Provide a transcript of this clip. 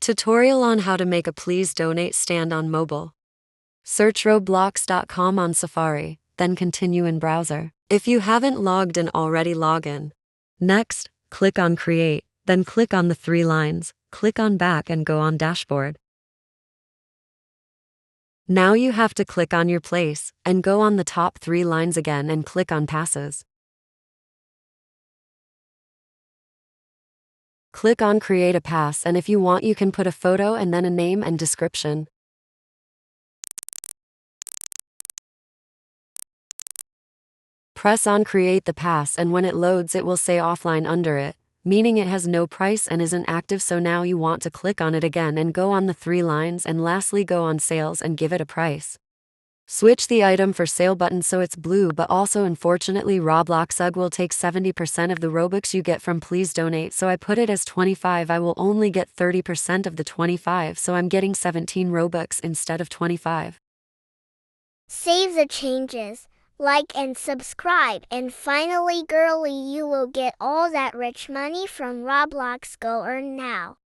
Tutorial on how to make a Please Donate stand on mobile. Search roblox.com on Safari, then continue in browser. If you haven't logged in already, log in. Next, click on Create, then click on the 3 lines, click on Back and go on Dashboard. Now you have to click on your place, and go on the top 3 lines again and click on Passes. Click on Create a Pass, and if you want you can put a photo and then a name and description. Press on Create the Pass, and when it loads it will say offline under it, meaning it has no price and isn't active, so now you want to click on it again and go on the 3 lines and lastly go on Sales and give it a price. Switch the item for sale button so it's blue, but also unfortunately Roblox UG will take 70% of the Robux you get from Please Donate, so I put it as 25. I will only get 30% of the 25, so I'm getting 17 Robux instead of 25. Save the changes, like and subscribe, and finally girly, you will get all that rich money from Roblox. Go earn now.